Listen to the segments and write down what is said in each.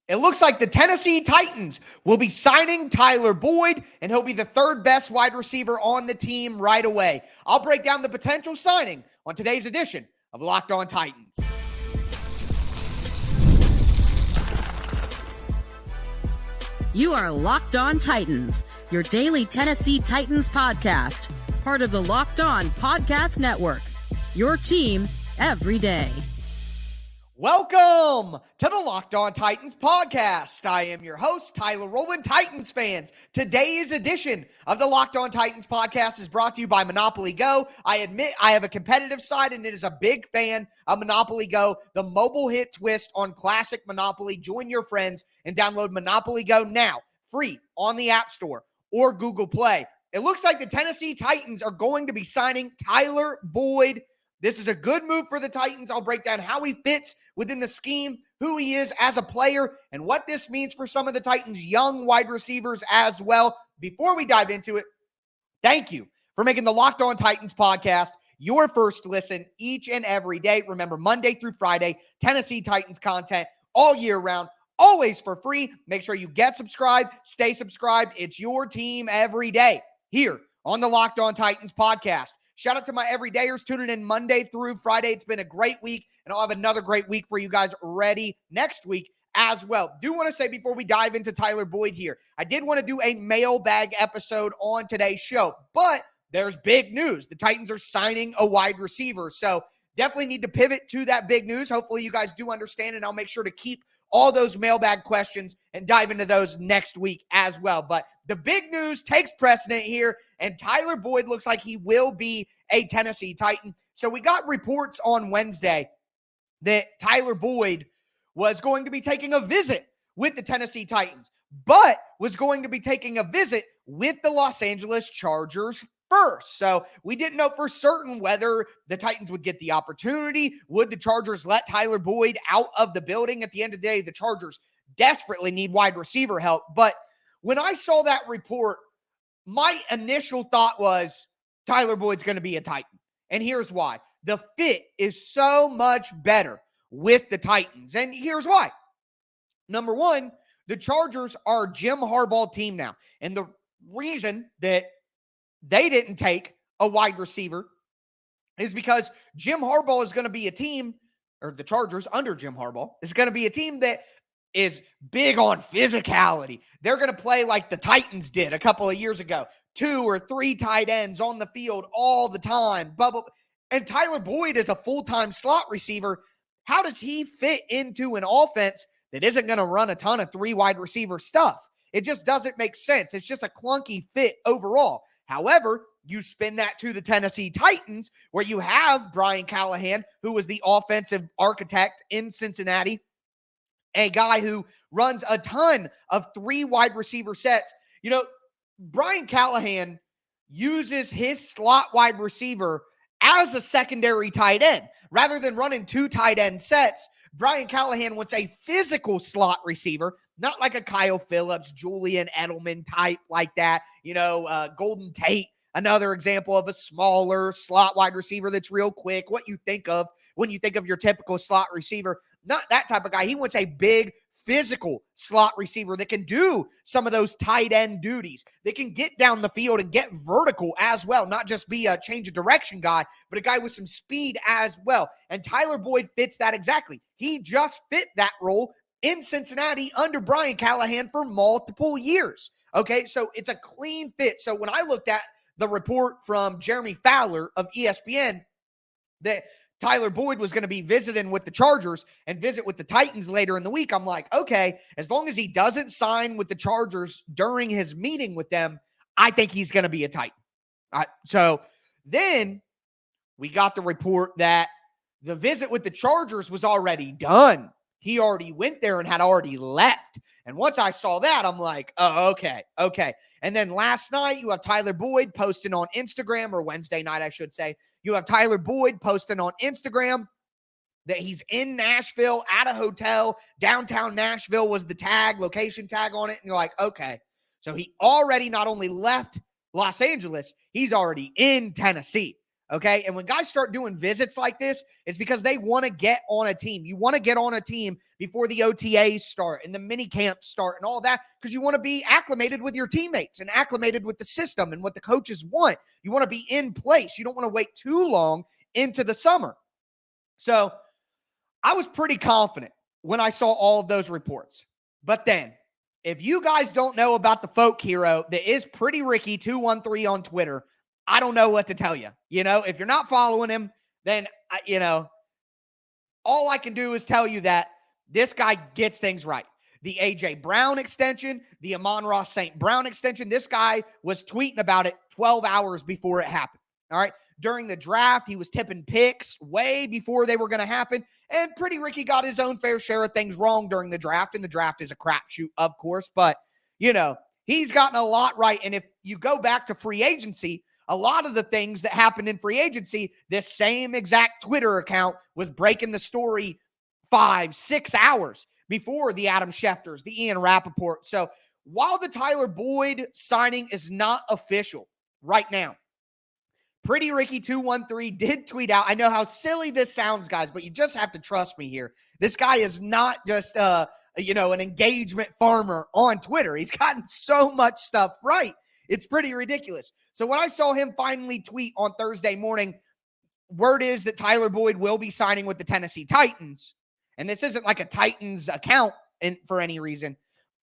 It looks like the Tennessee Titans will be signing Tyler Boyd, and he'll be the third best wide receiver on the team right away. I'll break down the potential signing on today's edition of Locked On Titans. You are Locked On Titans, your daily Tennessee Titans podcast, part of the Locked On Podcast Network, your team every day. Welcome to the Locked On Titans podcast. I am your host, Tyler Rowland. Titans fans, today's edition of the Locked On Titans podcast is brought to you by Monopoly Go. I admit I have a competitive side, and it is a big fan of Monopoly Go, the mobile hit twist on classic Monopoly. Join your friends and download Monopoly Go now, free on the App Store or Google Play. It looks like the Tennessee Titans are going to be signing Tyler Boyd. This is a good move for the Titans. I'll break down how he fits within the scheme, who he is as a player, and what this means for some of the Titans' young wide receivers as well. Before we dive into it, thank you for making the Locked On Titans podcast your first listen each and every day. Remember, Monday through Friday, Tennessee Titans content all year round, always for free. Make sure you get subscribed, stay subscribed. It's your team every day here on the Locked On Titans podcast. Shout out to my everydayers tuning in Monday through Friday. It's been a great week, and I'll have another great week for you guys ready next week as well. Do want to say before we dive into Tyler Boyd here, I did want to do a mailbag episode on today's show, but there's big news. The Titans are signing a wide receiver, so definitely need to pivot to that big news. Hopefully you guys do understand, and I'll make sure to keep all those mailbag questions and dive into those next week as well. But the big news takes precedent here, and Tyler Boyd looks like he will be a Tennessee Titan. So we got reports on Wednesday that Tyler Boyd was going to be taking a visit with the Tennessee Titans, but was going to be taking a visit with the Los Angeles Chargers first. So we didn't know for certain whether the Titans would get the opportunity. Would the Chargers let Tyler Boyd out of the building? At the end of the day, the Chargers desperately need wide receiver help. But when I saw that report, my initial thought was Tyler Boyd's going to be a Titan. And here's why. The fit is so much better with the Titans. And here's why. Number one, the Chargers are Jim Harbaugh team now. And the reason that they didn't take a wide receiver is because Jim Harbaugh is going to be a team, or the Chargers under Jim Harbaugh is going to be a team that is big on physicality. They're going to play like the Titans did a couple of years ago, 2 or 3 tight ends on the field all the time. And Tyler Boyd is a full-time slot receiver. How does he fit into an offense that isn't going to run a ton of 3 wide receiver stuff? It just doesn't make sense. It's just a clunky fit overall. However, you spin that to the Tennessee Titans, where you have Brian Callahan, who was the offensive architect in Cincinnati, a guy who runs a ton of 3 wide receiver sets. You know, Brian Callahan uses his slot wide receiver as a secondary tight end. Rather than running 2 tight end sets, Brian Callahan wants a physical slot receiver, not like a Kyle Phillips, Julian Edelman type like that. Golden Tate, another example of a smaller slot wide receiver that's real quick. What you think of when you think of your typical slot receiver. Not that type of guy. He wants a big physical slot receiver that can do some of those tight end duties. They can get down the field and get vertical as well, not just be a change of direction guy, but a guy with some speed as well. And Tyler Boyd fits that exactly. He just fit that role in Cincinnati under Brian Callahan for multiple years. Okay, so it's a clean fit. So when I looked at the report from Jeremy Fowler of ESPN that Tyler Boyd was going to be visiting with the Chargers and visit with the Titans later in the week, I'm like, okay, as long as he doesn't sign with the Chargers during his meeting with them, I think he's going to be a Titan. So then we got the report that the visit with the Chargers was already done. He already went there and had already left. And once I saw that, I'm like, oh, okay. And then last night, you have Tyler Boyd posting on Instagram, or Wednesday night, I should say. You have Tyler Boyd posting on Instagram that he's in Nashville at a hotel. Downtown Nashville was the tag, location tag on it. And you're like, okay. So he already not only left Los Angeles, he's already in Tennessee. Okay. And when guys start doing visits like this, it's because they want to get on a team. You want to get on a team before the OTAs start and the mini camps start and all that, because you want to be acclimated with your teammates and acclimated with the system and what the coaches want. You want to be in place. You don't want to wait too long into the summer. So I was pretty confident when I saw all of those reports. But then, if you guys don't know about the folk hero that is Pretty Ricky 213 on Twitter, I don't know what to tell you. If you're not following him, then, all I can do is tell you that this guy gets things right. The A.J. Brown extension, the Amon-Ra St. Brown extension, this guy was tweeting about it 12 hours before it happened. All right. During the draft, he was tipping picks way before they were going to happen. And Pretty Ricky got his own fair share of things wrong during the draft. And the draft is a crapshoot, of course. But, he's gotten a lot right. And if you go back to free agency, a lot of the things that happened in free agency, this same exact Twitter account was breaking the story 5-6 hours before the Adam Schefters, the Ian Rappaport. So while the Tyler Boyd signing is not official right now, Pretty Ricky 213 did tweet out. I know how silly this sounds, guys, but you just have to trust me here. This guy is not just an engagement farmer on Twitter. He's gotten so much stuff right. It's pretty ridiculous. So when I saw him finally tweet on Thursday morning, word is that Tyler Boyd will be signing with the Tennessee Titans. And this isn't like a Titans account for any reason.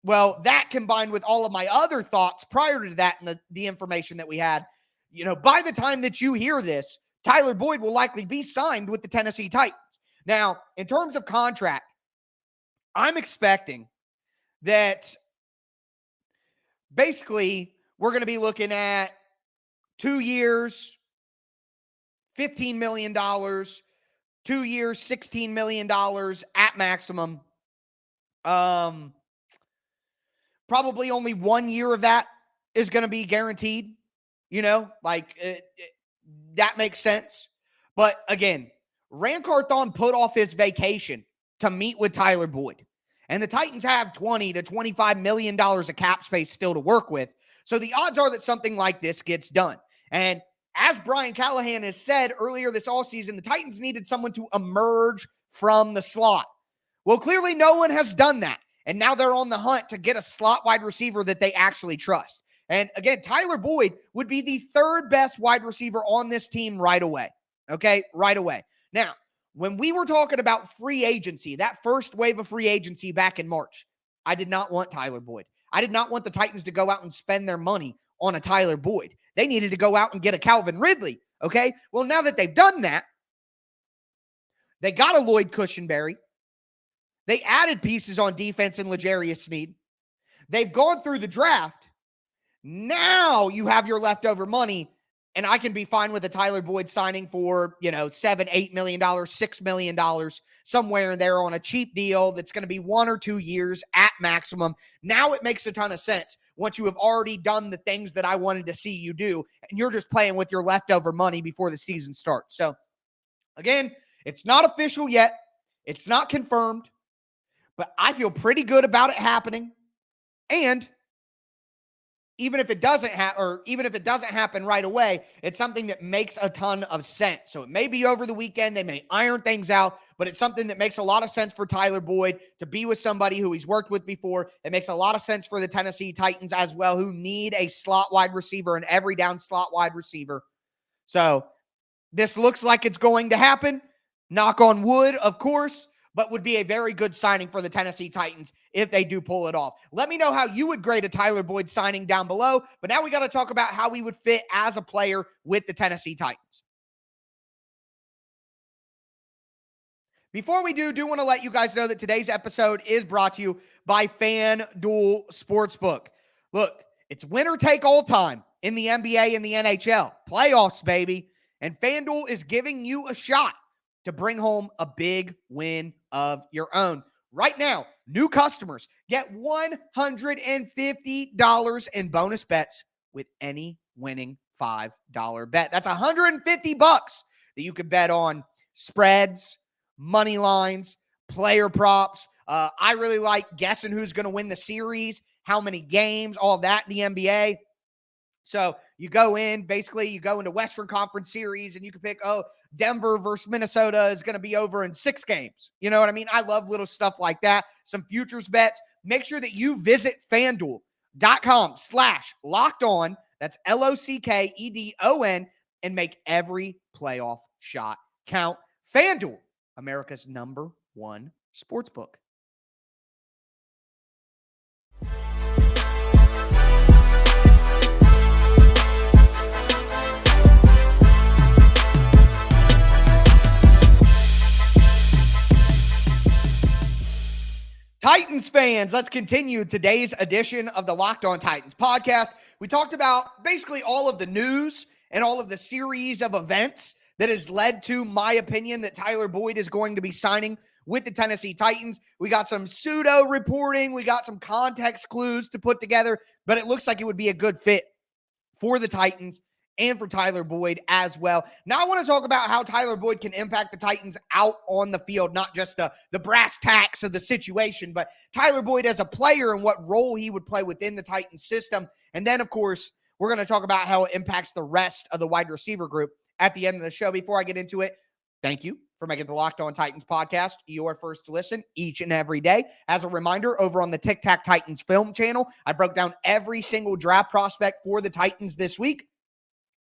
Well, that combined with all of my other thoughts prior to that and the information that we had, by the time that you hear this, Tyler Boyd will likely be signed with the Tennessee Titans. Now, in terms of contract, I'm expecting that basically we're going to be looking at 2 years, $15 million, 2 years, $16 million at maximum. Probably only 1 year of that is going to be guaranteed. That makes sense. But again, Ran Carthon put off his vacation to meet with Tyler Boyd. And the Titans have $20 to $25 million of cap space still to work with. So the odds are that something like this gets done. And as Brian Callahan has said earlier this offseason, the Titans needed someone to emerge from the slot. Well, clearly no one has done that. And now they're on the hunt to get a slot wide receiver that they actually trust. And again, Tyler Boyd would be the third best wide receiver on this team right away. Okay, right away. Now, when we were talking about free agency, that first wave of free agency back in March, I did not want Tyler Boyd. I did not want the Titans to go out and spend their money on a Tyler Boyd. They needed to go out and get a Calvin Ridley. Okay, well, now that they've done that, they got a Lloyd Cushenberry. They added pieces on defense in L'Jarius Sneed. They've gone through the draft. Now you have your leftover money, and I can be fine with a Tyler Boyd signing for, $7, $8 million, $6 million, somewhere in there on a cheap deal that's going to be 1 or 2 years at maximum. Now it makes a ton of sense once you have already done the things that I wanted to see you do, and you're just playing with your leftover money before the season starts. So, again, it's not official yet. It's not confirmed, but I feel pretty good about it happening. And even if it doesn't happen right away, it's something that makes a ton of sense. So it may be over the weekend. They may iron things out, but it's something that makes a lot of sense for Tyler Boyd to be with somebody who he's worked with before. It makes a lot of sense for the Tennessee Titans as well, who need a slot wide receiver, an every down slot wide receiver. So this looks like it's going to happen. Knock on wood, of course, but would be a very good signing for the Tennessee Titans if they do pull it off. Let me know how you would grade a Tyler Boyd signing down below, but now we got to talk about how he would fit as a player with the Tennessee Titans. Before we do want to let you guys know that today's episode is brought to you by FanDuel Sportsbook. Look, it's winner take all time in the NBA and the NHL. Playoffs, baby. And FanDuel is giving you a shot to bring home a big win of your own. Right now, new customers get $150 in bonus bets with any winning $5 bet. That's $150 that you can bet on spreads, money lines, player props. I really like guessing who's going to win the series, how many games, all of that in the NBA. So you go into Western Conference Series and you can pick, Denver versus Minnesota is going to be over in 6 games. You know what I mean? I love little stuff like that. Some futures bets. Make sure that you visit FanDuel.com/lockedon. That's LOCKEDON, and make every playoff shot count. FanDuel, America's #1 sportsbook. Titans fans, let's continue today's edition of the Locked On Titans podcast. We talked about basically all of the news and all of the series of events that has led to my opinion that Tyler Boyd is going to be signing with the Tennessee Titans. We got some pseudo reporting. We got some context clues to put together, but it looks like it would be a good fit for the Titans and for Tyler Boyd as well. Now I want to talk about how Tyler Boyd can impact the Titans out on the field, not just the brass tacks of the situation, but Tyler Boyd as a player and what role he would play within the Titans system. And then, of course, we're going to talk about how it impacts the rest of the wide receiver group at the end of the show. Before I get into it, thank you for making the Locked On Titans podcast your first to listen each and every day. As a reminder, over on the Tic Tac Titans film channel, I broke down every single draft prospect for the Titans this week.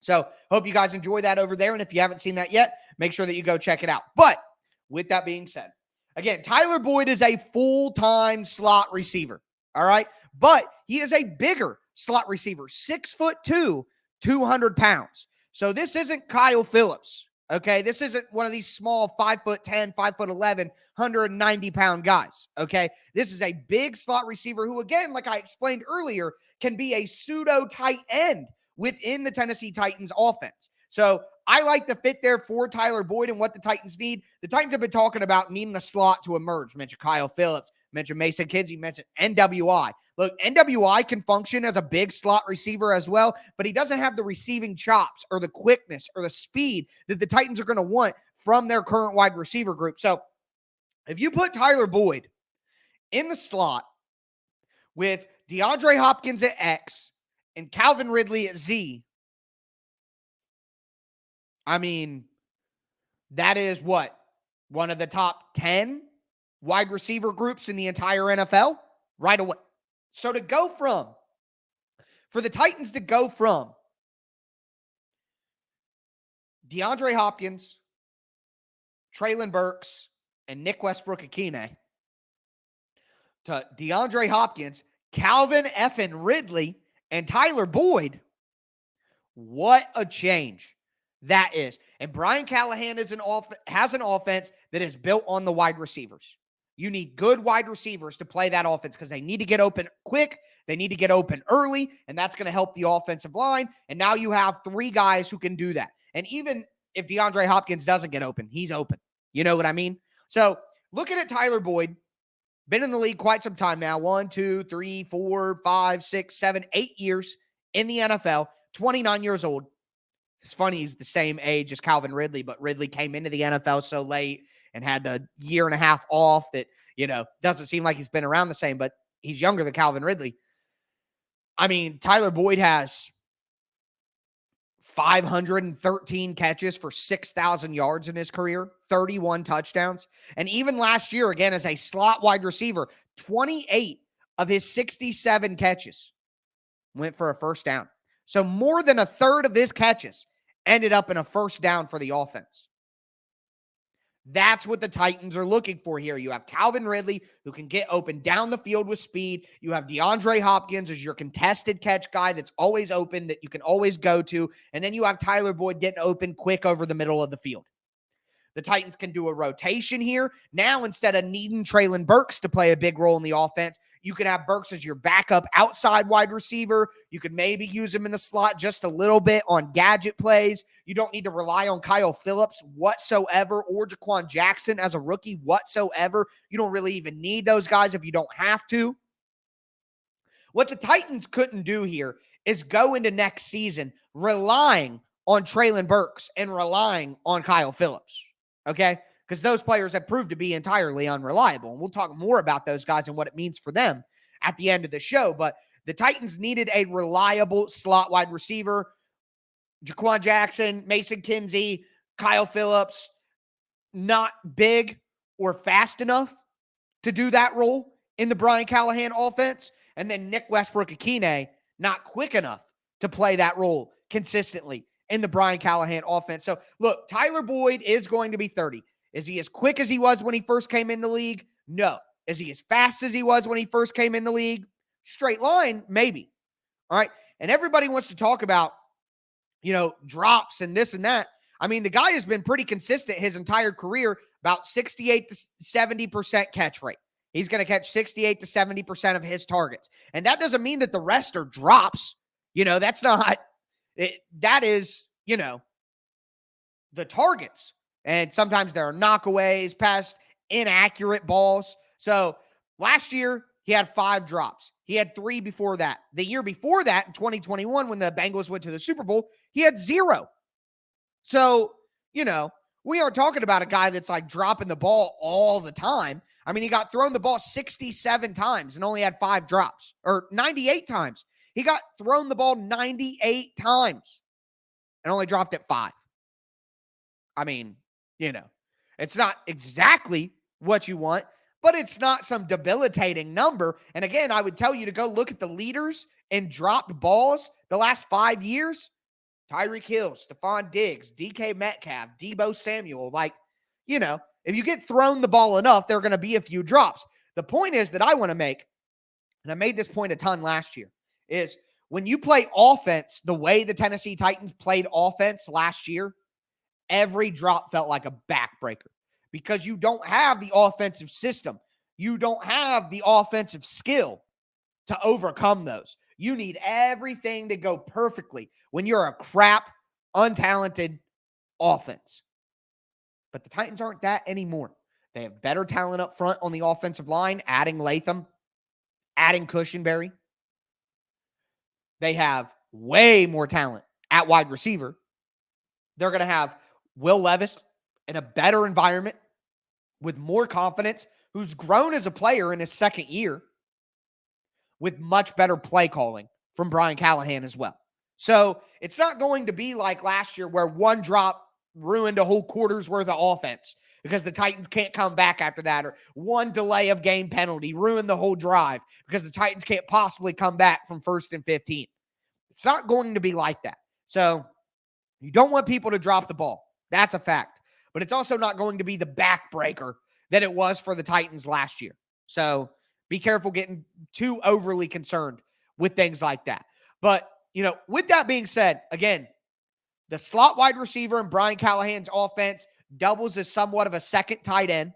So hope you guys enjoy that over there. And if you haven't seen that yet, make sure that you go check it out. But with that being said, again, Tyler Boyd is a full-time slot receiver. All right. But he is a bigger slot receiver, 6'2", 200 pounds. So this isn't Kyle Phillips. Okay. This isn't one of these small 5'10", 5'11", 190-pound guys. Okay. This is a big slot receiver who, again, like I explained earlier, can be a pseudo tight end within the Tennessee Titans offense. So I like the fit there for Tyler Boyd and what the Titans need. The Titans have been talking about needing a slot to emerge. Mentioned Kyle Phillips, mentioned Mason Kinsey, mentioned NWI. Look, NWI can function as a big slot receiver as well, but he doesn't have the receiving chops or the quickness or the speed that the Titans are going to want from their current wide receiver group. So if you put Tyler Boyd in the slot with DeAndre Hopkins at X and Calvin Ridley at Z, I mean, that is what? One of the top 10 wide receiver groups in the entire NFL right away. So for the Titans to go from DeAndre Hopkins, Treylon Burks, and Nick Westbrook-Ikhine to DeAndre Hopkins, Calvin effing Ridley, and Tyler Boyd, what a change that is. And Brian Callahan has an offense that is built on the wide receivers. You need good wide receivers to play that offense because they need to get open quick. They need to get open early, and that's going to help the offensive line. And now you have 3 guys who can do that. And even if DeAndre Hopkins doesn't get open, he's open. You know what I mean? So looking at Tyler Boyd, been in the league quite some time now. 1, 2, 3, 4, 5, 6, 7, 8 years in the NFL, 29 years old. It's funny, he's the same age as Calvin Ridley, but Ridley came into the NFL so late and had a year and a half off that, doesn't seem like he's been around the same, but he's younger than Calvin Ridley. I mean, Tyler Boyd has 513 catches for 6,000 yards in his career, 31 touchdowns. And even last year, again, as a slot wide receiver, 28 of his 67 catches went for a first down. So more than a third of his catches ended up in a first down for the offense. That's what the Titans are looking for here. You have Calvin Ridley, who can get open down the field with speed. You have DeAndre Hopkins as your contested catch guy that's always open, that you can always go to. And then you have Tyler Boyd getting open quick over the middle of the field. The Titans can do a rotation here. Now, instead of needing Treylon Burks to play a big role in the offense, you can have Burks as your backup outside wide receiver. You could maybe use him in the slot just a little bit on gadget plays. You don't need to rely on Kyle Phillips whatsoever or Jaquan Jackson as a rookie whatsoever. You don't really even need those guys if you don't have to. What the Titans couldn't do here is go into next season relying on Treylon Burks and relying on Kyle Phillips. Okay? Because those players have proved to be entirely unreliable. And we'll talk more about those guys and what it means for them at the end of the show. But the Titans needed a reliable slot wide receiver. Jaquan Jackson, Mason Kinsey, Kyle Phillips, not big or fast enough to do that role in the Brian Callahan offense. And then Nick Westbrook-Akine, not quick enough to play that role consistently in the Brian Callahan offense. So, look, Tyler Boyd is going to be 30. Is he as quick as he was when he first came in the league? No. Is he as fast as he was when he first came in the league? Straight line, maybe. All right. And everybody wants to talk about, drops and this and that. I mean, the guy has been pretty consistent his entire career, about 68 to 70% catch rate. He's going to catch 68 to 70% of his targets. And that doesn't mean that the rest are drops. That's not it. That is, the targets. And sometimes there are knockaways, past inaccurate balls. So last year, he had 5 drops. He had 3 before that. The year before that, in 2021, when the Bengals went to the Super Bowl, he had 0. So, we aren't talking about a guy that's like dropping the ball all the time. I mean, he got thrown the ball 67 times and only had 5 drops, or 98 times. He got thrown the ball 98 times and only dropped it 5. I mean, it's not exactly what you want, but it's not some debilitating number. And again, I would tell you to go look at the leaders in dropped balls the last 5 years. Tyreek Hill, Stephon Diggs, DK Metcalf, Deebo Samuel. If you get thrown the ball enough, there are going to be a few drops. The point is that I want to make, and I made this point a ton last year, is when you play offense the way the Tennessee Titans played offense last year, every drop felt like a backbreaker because you don't have the offensive system. You don't have the offensive skill to overcome those. You need everything to go perfectly when you're a crap, untalented offense. But the Titans aren't that anymore. They have better talent up front on the offensive line, adding Latham, adding Cushenberry. They have way more talent at wide receiver. They're going to have Will Levis in a better environment with more confidence, who's grown as a player in his second year, with much better play calling from Brian Callahan as well. So it's not going to be like last year where one drop ruined a whole quarter's worth of offense because the Titans can't come back after that, or one delay of game penalty ruined the whole drive because the Titans can't possibly come back from 1st and 15. It's not going to be like that. So you don't want people to drop the ball. That's a fact. But it's also not going to be the backbreaker that it was for the Titans last year. So be careful getting too overly concerned with things like that. But, with that being said, again, the slot wide receiver in Brian Callahan's offense doubles as somewhat of a second tight end.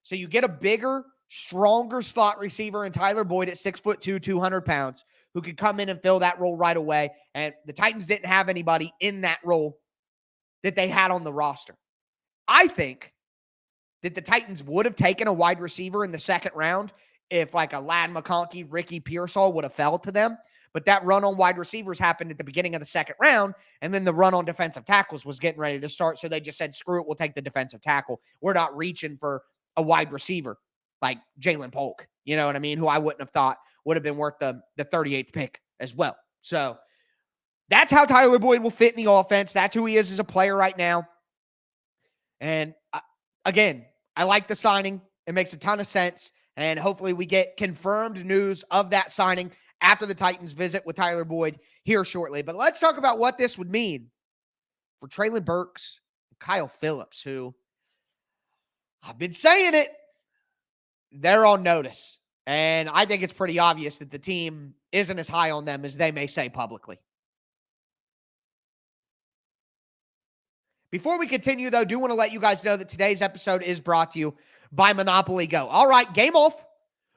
So you get a bigger, stronger slot receiver in Tyler Boyd at 6'2", 200 pounds, who could come in and fill that role right away. And the Titans didn't have anybody in that role that they had on the roster. I think that the Titans would have taken a wide receiver in the second round if like a Ladd McConkey, Ricky Pearsall would have fell to them. But that run on wide receivers happened at the beginning of the second round, and then the run on defensive tackles was getting ready to start. So they just said, screw it, we'll take the defensive tackle. We're not reaching for a wide receiver like Jalen Polk, you know what I mean, who I wouldn't have thought would have been worth the 38th pick as well. So that's how Tyler Boyd will fit in the offense. That's who he is as a player right now. And again, I like the signing. It makes a ton of sense. And hopefully we get confirmed news of that signing after the Titans visit with Tyler Boyd here shortly. But let's talk about what this would mean for Treylon Burks and Kyle Phillips, who, I've been saying it, they're on notice. And I think it's pretty obvious that the team isn't as high on them as they may say publicly. Before we continue, though, I do want to let you guys know that today's episode is brought to you by Monopoly Go. All right, game off.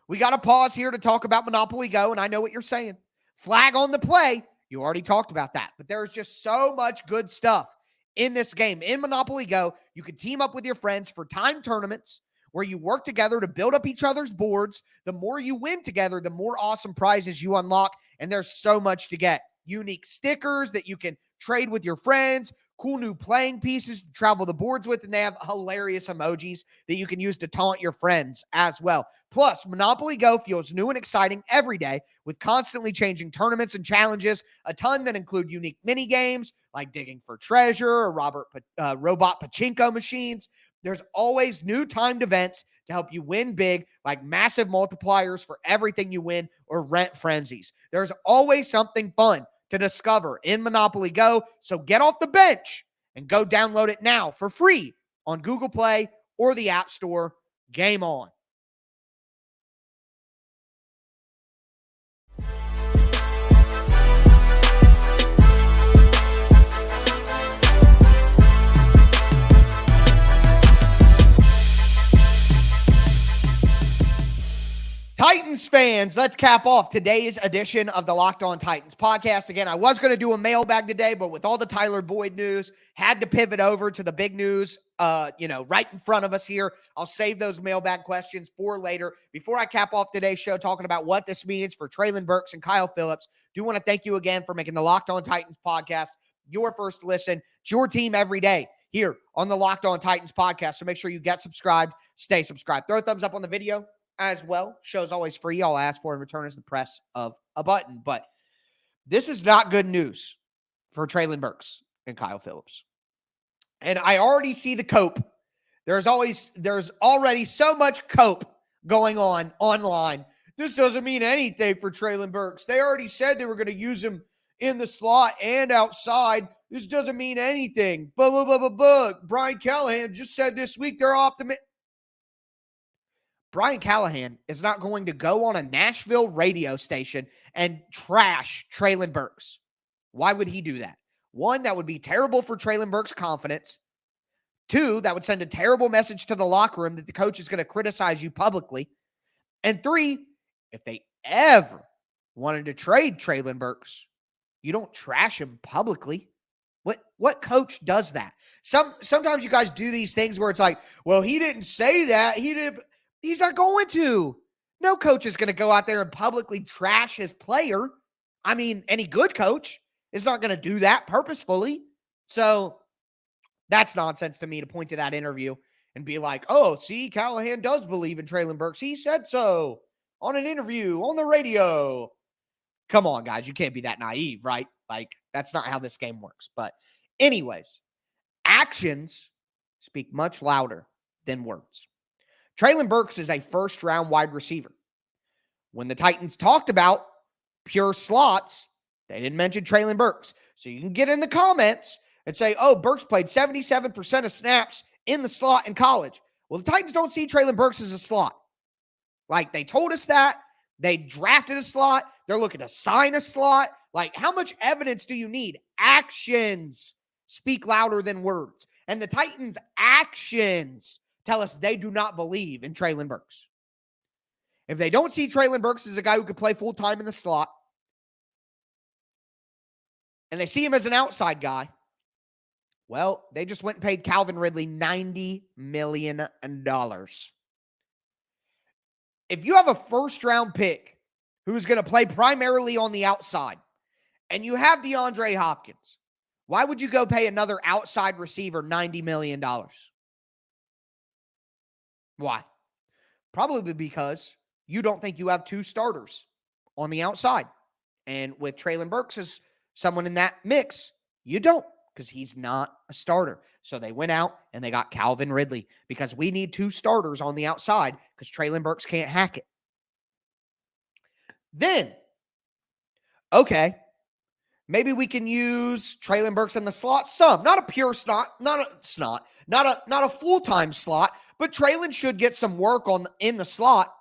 We got to pause here to talk about Monopoly Go, and I know what you're saying. Flag on the play. You already talked about that, but there's just so much good stuff in this game. In Monopoly Go, you can team up with your friends for timed tournaments where you work together to build up each other's boards. The more you win together, the more awesome prizes you unlock, and there's so much to get. Unique stickers that you can trade with your friends, cool new playing pieces to travel the boards with, and they have hilarious emojis that you can use to taunt your friends as well. Plus, Monopoly Go feels new and exciting every day with constantly changing tournaments and challenges, a ton that include unique mini games like digging for treasure or robot pachinko machines. There's always new timed events to help you win big, like massive multipliers for everything you win or rent frenzies. There's always something fun to discover in Monopoly Go, so get off the bench and go download it now for free on Google Play or the App Store. Game on. Titans fans, let's cap off today's edition of the Locked On Titans podcast. Again, I was going to do a mailbag today, but with all the Tyler Boyd news, had to pivot over to the big news, right in front of us here. I'll save those mailbag questions for later. Before I cap off today's show, talking about what this means for Treylon Burks and Kyle Phillips, do want to thank you again for making the Locked On Titans podcast your first listen. It's your team every day here on the Locked On Titans podcast. So make sure you get subscribed, stay subscribed. Throw a thumbs up on the video as well. Show's always free. All I ask for in return is the press of a button. But this is not good news for Treylon Burks and Kyle Phillips. And I already see the cope. There's already so much cope going on online. This doesn't mean anything for Treylon Burks. They already said they were going to use him in the slot and outside. This doesn't mean anything. Brian Callahan just said this week they're optimistic. Brian Callahan is not going to go on a Nashville radio station and trash Treylon Burks. Why would he do that? One, that would be terrible for Treylon Burks' confidence. Two, that would send a terrible message to the locker room that the coach is going to criticize you publicly. And three, if they ever wanted to trade Treylon Burks, you don't trash him publicly. What coach does that? Sometimes you guys do these things where it's like, well, he didn't say that. He's not going to. No coach is going to go out there and publicly trash his player. I mean, any good coach is not going to do that purposefully. So that's nonsense to me to point to that interview and be like, oh, see, Callahan does believe in Treylon Burks. He said so on an interview on the radio. Come on, guys. You can't be that naive, right? Like, that's not how this game works. But anyways, actions speak much louder than words. Treylon Burks is a first-round wide receiver. When the Titans talked about pure slots, they didn't mention Treylon Burks. So you can get in the comments and say, oh, Burks played 77% of snaps in the slot in college. Well, the Titans don't see Treylon Burks as a slot. Like, they told us that. They drafted a slot. They're looking to sign a slot. Like, how much evidence do you need? Actions speak louder than words. And the Titans' actions tell us they do not believe in Treylon Burks. If they don't see Treylon Burks as a guy who could play full-time in the slot, and they see him as an outside guy, well, they just went and paid Calvin Ridley $90 million. If you have a first-round pick who's going to play primarily on the outside, and you have DeAndre Hopkins, why would you go pay another outside receiver $90 million? Why? Probably because you don't think you have two starters on the outside. And with Treylon Burks as someone in that mix, you don't, because he's not a starter. So they went out and they got Calvin Ridley because we need two starters on the outside because Treylon Burks can't hack it. Then, okay, maybe we can use Treylon Burks in the slot some. Not a pure slot, not a full-time slot, but Treylon should get some work in the slot.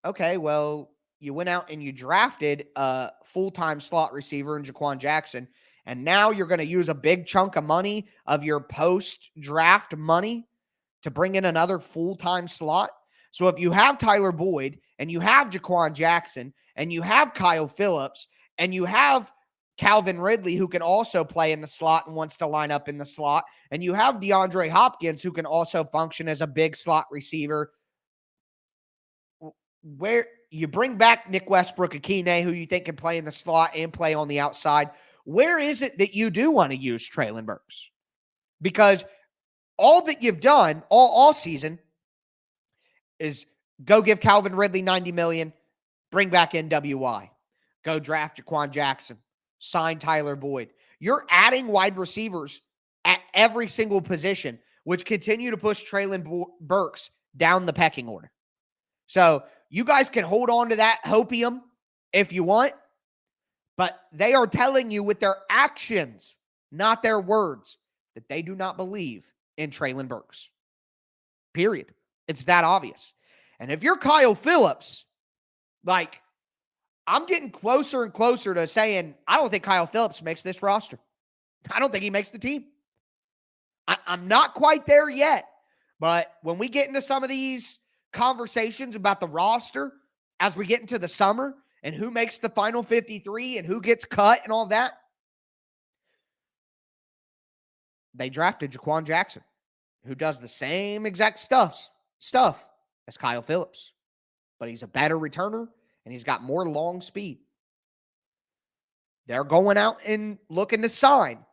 Okay, well, you went out and you drafted a full-time slot receiver in Jaquan Jackson, and now you're going to use a big chunk of money of your post-draft money to bring in another full-time slot. So if you have Tyler Boyd and you have Jaquan Jackson and you have Kyle Phillips and you have Calvin Ridley, who can also play in the slot and wants to line up in the slot, and you have DeAndre Hopkins, who can also function as a big slot receiver, where you bring back Nick Westbrook-Akine, who you think can play in the slot and play on the outside, where is it that you do want to use Treylon Burks? Because all that you've done all season is go give Calvin Ridley $90 million, bring back NWI, go draft Jaquan Jackson, sign Tyler Boyd. You're adding wide receivers at every single position, which continue to push Treylon Burks down the pecking order. So you guys can hold on to that hopium if you want, but they are telling you with their actions, not their words, that they do not believe in Treylon Burks. Period. It's that obvious. And if you're Kyle Phillips, like, I'm getting closer and closer to saying, I don't think Kyle Phillips makes this roster. I don't think he makes the team. I'm not quite there yet, but when we get into some of these conversations about the roster as we get into the summer and who makes the final 53 and who gets cut and all that, they drafted Jaquan Jackson, who does the same exact stuff as Kyle Phillips, but he's a better returner and he's got more long speed. They're going out and looking to sign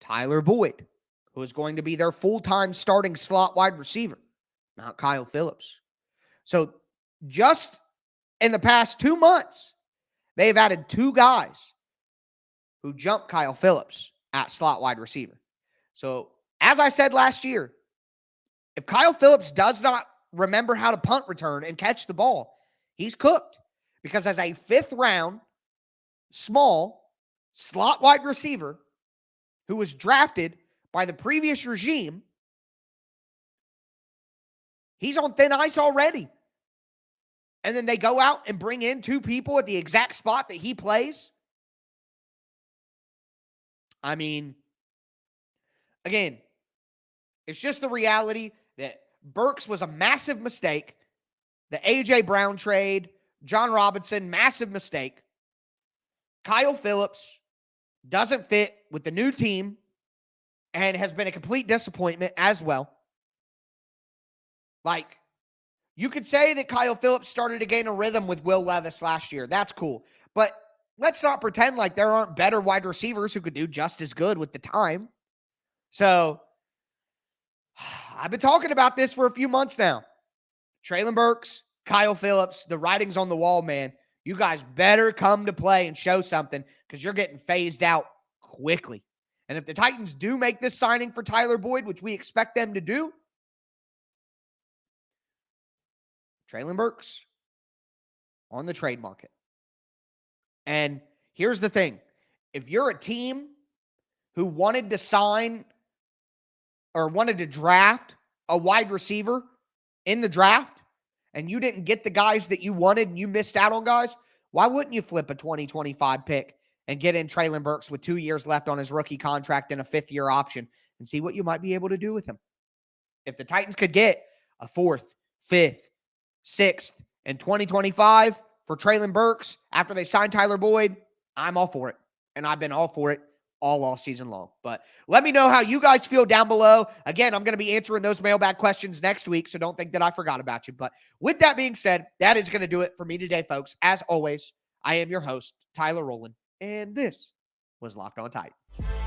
Tyler Boyd, who is going to be their full-time starting slot wide receiver, not Kyle Phillips. So just in the past 2 months, they've added 2 guys who jumped Kyle Phillips at slot wide receiver. So as I said last year, if Kyle Phillips does not remember how to punt return and catch the ball, he's cooked. Because as a 5th round, small, slot wide receiver who was drafted by the previous regime, he's on thin ice already. And then they go out and bring in 2 people at the exact spot that he plays. I mean, again, it's just the reality that Burks was a massive mistake. The A.J. Brown trade, John Robinson, massive mistake. Kyle Phillips doesn't fit with the new team and has been a complete disappointment as well. Like, you could say that Kyle Phillips started to gain a rhythm with Will Levis last year. That's cool. But let's not pretend like there aren't better wide receivers who could do just as good with the time. So, I've been talking about this for a few months now. Treylon Burks, Kyle Phillips, the writing's on the wall, man. You guys better come to play and show something because you're getting phased out quickly. And if the Titans do make this signing for Tyler Boyd, which we expect them to do, Treylon Burks on the trade market. And here's the thing. If you're a team who wanted to sign or wanted to draft a wide receiver in the draft and you didn't get the guys that you wanted and you missed out on guys, why wouldn't you flip a 2025 pick and get in Treylon Burks with 2 years left on his rookie contract and a 5th-year option and see what you might be able to do with him? If the Titans could get a 4th, 5th, 6th, and 2025 for Treylon Burks after they sign Tyler Boyd, I'm all for it. And I've been all for it all season long. But let me know how you guys feel down below. Again, I'm going to be answering those mailbag questions next week, so don't think that I forgot about you. But with that being said, that is going to do it for me today, folks. As always, I am your host, Tyler Rowland, and this was Locked On Titans.